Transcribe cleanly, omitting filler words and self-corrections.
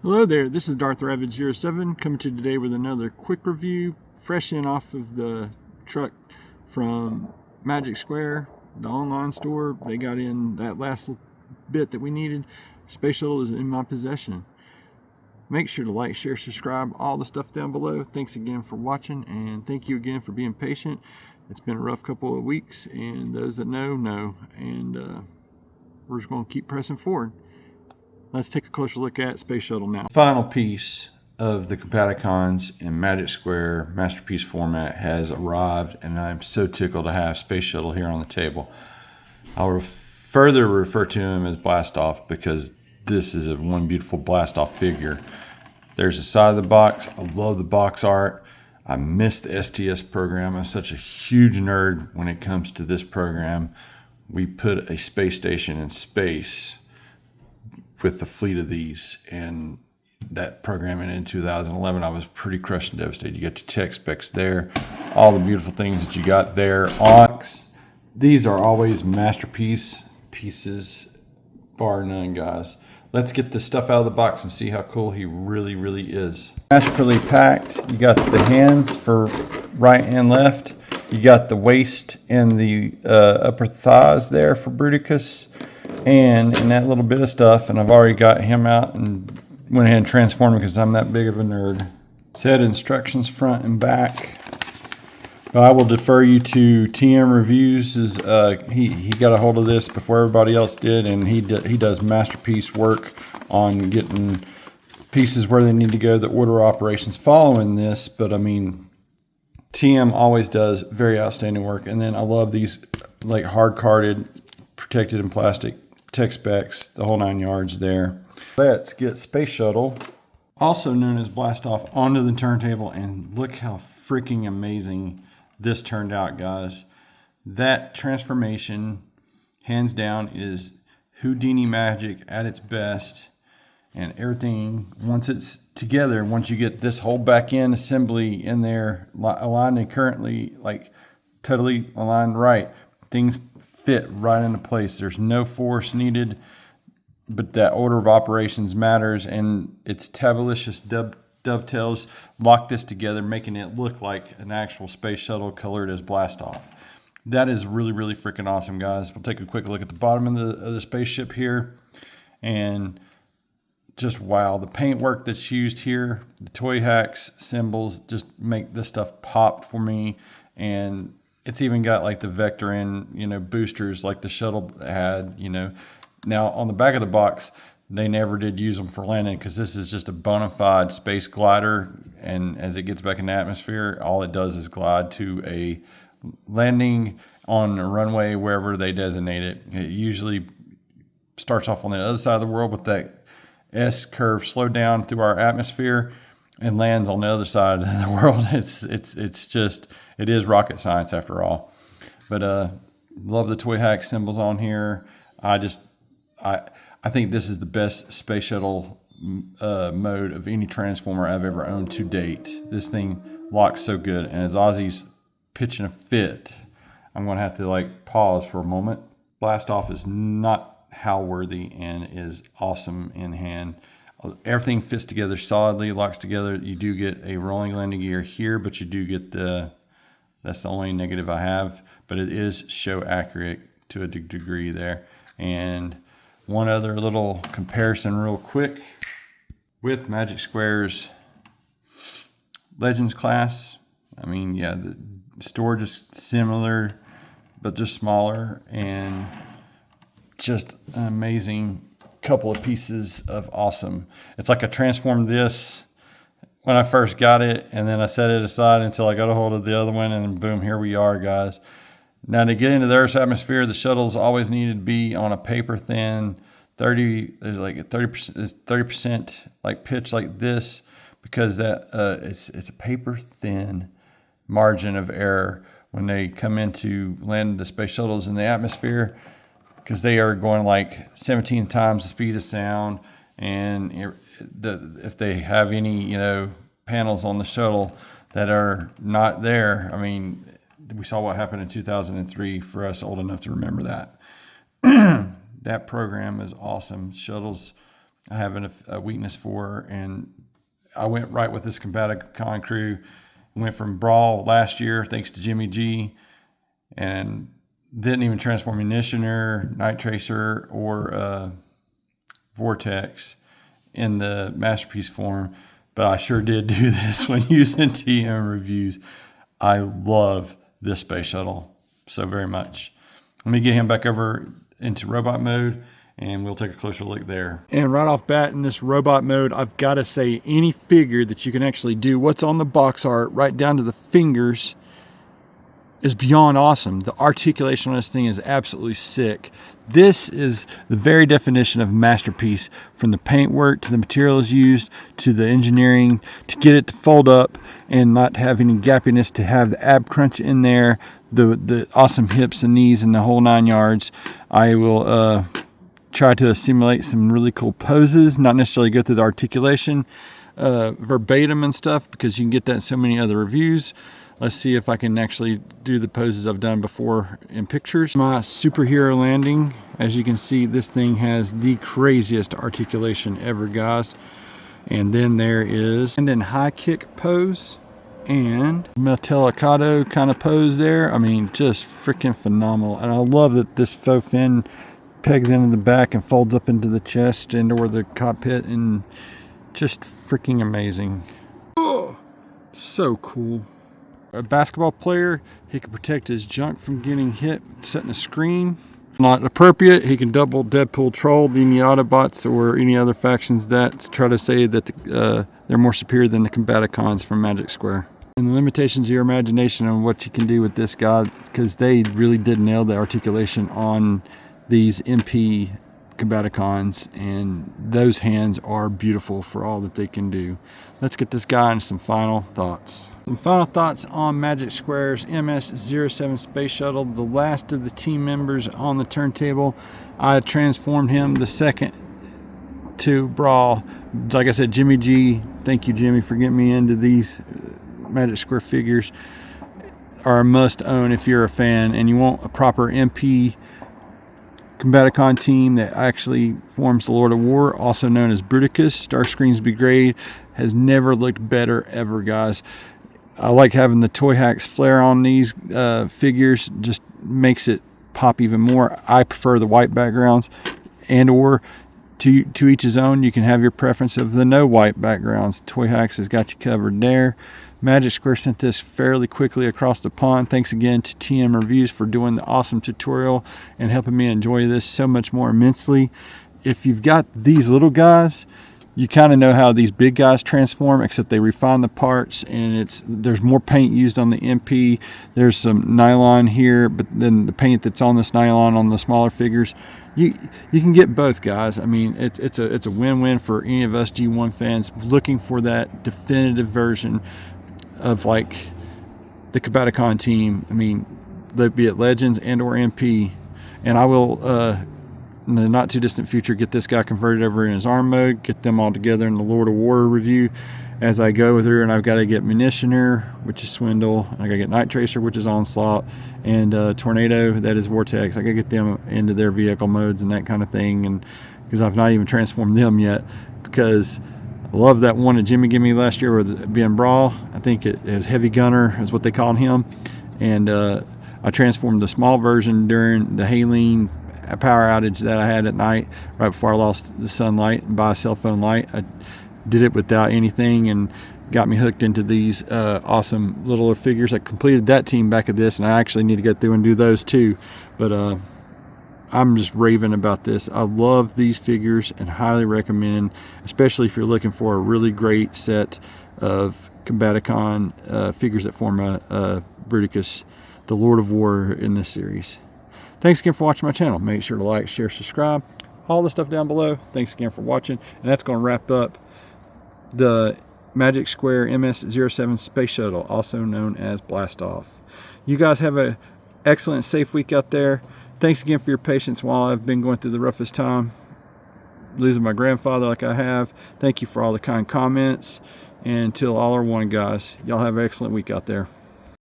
Hello there, this is Darth MS-07 coming to you today with another quick review, fresh in off of the truck from Magic Square, the online store. They got in that last bit that we needed. Space Shuttle is in my possession. Make sure to like, share, subscribe, all the stuff down below. Thanks again for watching, and thank you again for being patient. It's been a rough couple of weeks, and those that know, and we're just going to keep pressing forward. Let's take a closer look at Space Shuttle now. Final piece of the Combaticons in Magic Square Masterpiece format has arrived, and I'm so tickled to have Space Shuttle here on the table. I'll further refer to him as Blastoff because this is one beautiful Blastoff figure. There's the side of the box. I love the box art. I miss the STS program. I'm such a huge nerd when it comes to this program. We put a space station in space with the fleet of these, and that program in 2011, I was pretty crushed and devastated. You got your tech specs there, all the beautiful things that you got there on. These are always masterpiece pieces, bar none, guys. Let's get the stuff out of the box and see how cool he really is. Masterfully packed. You got the hands for right and left. You got the waist and the upper thighs there for Bruticus. And that little bit of stuff, and I've already got him out and went ahead and transformed him because I'm that big of a nerd. Set instructions front and back. But I will defer you to TM Reviews. He got a hold of this before everybody else did, and he does masterpiece work on getting pieces where they need to go, the order operations following this. But I mean, TM always does very outstanding work. And then I love these like hard carded, protected in plastic tech specs, the whole 9 yards there. Let's get Space Shuttle, also known as Blastoff, onto the turntable, and look how freaking amazing this turned out, guys. That transformation, hands down, is Houdini magic at its best. And everything, once it's together, once you get this whole back end assembly in there, aligned and currently like totally aligned right, things fit right into place. There's no force needed, but that order of operations matters, and its Tavalicious dovetails lock this together, making it look like an actual space shuttle colored as Blastoff. That is really freaking awesome, guys. We'll take a quick look at the bottom of the spaceship here, and just wow, the paint work that's used here, the Toy Hacks symbols just make this stuff pop for me. And it's even got like the Vectorin, boosters like the shuttle had, Now on the back of the box, they never did use them for landing because this is just a bona fide space glider. And as it gets back in the atmosphere, all it does is glide to a landing on a runway wherever they designate it. It usually starts off on the other side of the world with that S curve slow down through our atmosphere and lands on the other side of the world. It is rocket science after all. But love the Toy Hack symbols on here. I think this is the best space shuttle mode of any transformer I've ever owned to date. This thing locks so good, and as Ozzy's pitching a fit, I'm gonna have to like pause for a moment. Blastoff is not HAL worthy and is awesome in hand. Everything fits together solidly, locks together. You do get a rolling landing gear here, but you do get that's the only negative I have, but it is show accurate to a degree there. And one other little comparison real quick with Magic Square's Legends class. I mean, yeah, the storage is similar, but just smaller, and just an amazing couple of pieces of awesome. It's like I transformed this when I first got it, and then I set it aside until I got a hold of the other one, and boom, here we are, guys. Now, to get into the Earth's atmosphere, the shuttles always needed to be on a paper thin 30% like pitch like this, because that it's a paper thin margin of error when they come into land the space shuttles in the atmosphere, because they are going like 17 times the speed of sound. And if they have any, panels on the shuttle that are not there, I mean, we saw what happened in 2003 for us old enough to remember that. That program is awesome. Shuttles I have a weakness for, and I went right with this Combaticon crew. Went from Brawl last year, thanks to Jimmy G, and didn't even transform Munitioner, Night Tracer, or Vortex in the Masterpiece form, but I sure did do this when using TM reviews. I love this Space Shuttle so very much. Let me get him back over into robot mode, and we'll take a closer look there. And right off bat in this robot mode, I've got to say, any figure that you can actually do what's on the box art right down to the fingers is beyond awesome. The articulation on this thing is absolutely sick. This is the very definition of masterpiece, from the paintwork to the materials used to the engineering to get it to fold up and not have any gappiness, to have the ab crunch in there, the awesome hips and knees and the whole 9 yards. I will try to simulate some really cool poses, not necessarily go through the articulation verbatim and stuff, because you can get that in so many other reviews. Let's see if I can actually do the poses I've done before in pictures. My superhero landing, as you can see, this thing has the craziest articulation ever, guys. And then there is and then high kick pose and Metallicado kind of pose there. I mean, just freaking phenomenal. And I love that this faux fin pegs into the back and folds up into the chest and or the cockpit, and just freaking amazing. Oh, so cool. A basketball player, he can protect his junk from getting hit setting a screen. Not appropriate, he can double Deadpool troll any Autobots or any other factions that try to say that they're more superior than the Combaticons from Magic Square. And the limitations of your imagination on what you can do with this guy, because they really did nail the articulation on these MP Combaticons, and those hands are beautiful for all that they can do. Let's get this guy into some final thoughts. Some final thoughts on Magic Square's MS-07 Space Shuttle, the last of the team members on the turntable. I transformed him the second to Brawl. Like I said, Jimmy G, thank you Jimmy for getting me into these Magic Square figures, are a must own if you're a fan and you want a proper MP Combaticon team that actually forms the Lord of War, also known as Bruticus. Starscream's Brigade has never looked better ever, guys. I like having the Toy Hacks flair on these figures, just makes it pop even more. I prefer the white backgrounds, and or to each his own. You can have your preference of the no white backgrounds. Toy Hacks has got you covered there. Magic Square sent this fairly quickly across the pond. Thanks again to TM Reviews for doing the awesome tutorial and helping me enjoy this so much more immensely. If you've got these little guys, you kind of know how these big guys transform, except they refine the parts, and there's more paint used on the MP. There's some nylon here, but then the paint that's on this nylon on the smaller figures, you can get both, guys. I mean, it's a win-win for any of us G1 fans looking for that definitive version of like the Combaticon team. I mean, be it Legends and or MP, and I will in the not too distant future get this guy converted over in his arm mode, get them all together in the Lord of War review as I go through. And I've got to get Munitioner, which is Swindle, and I got to get Night Tracer, which is Onslaught, and Tornado, that is Vortex. I got to get them into their vehicle modes and that kind of thing, and because I've not even transformed them yet, because I love that one that Jimmy gave me last year with it being Brawl. I think it is Heavy Gunner is what they called him, and I transformed the small version during the Haleen power outage that I had at night right before I lost the sunlight and by a cell phone light. I did it without anything and got me hooked into these awesome little figures. I completed that team back at this, and I actually need to go through and do those too, but I'm just raving about this. I love these figures and highly recommend, especially if you're looking for a really great set of Combaticon figures that form a Bruticus, the Lord of War in this series. Thanks again for watching my channel. Make sure to like, share, subscribe, all the stuff down below. Thanks again for watching, and that's going to wrap up the Magic Square MS-07 Space Shuttle, also known as Blast Off. You guys have an excellent, safe week out there. Thanks again for your patience while I've been going through the roughest time, losing my grandfather like I have. Thank you for all the kind comments. And until all are one, guys, y'all have an excellent week out there.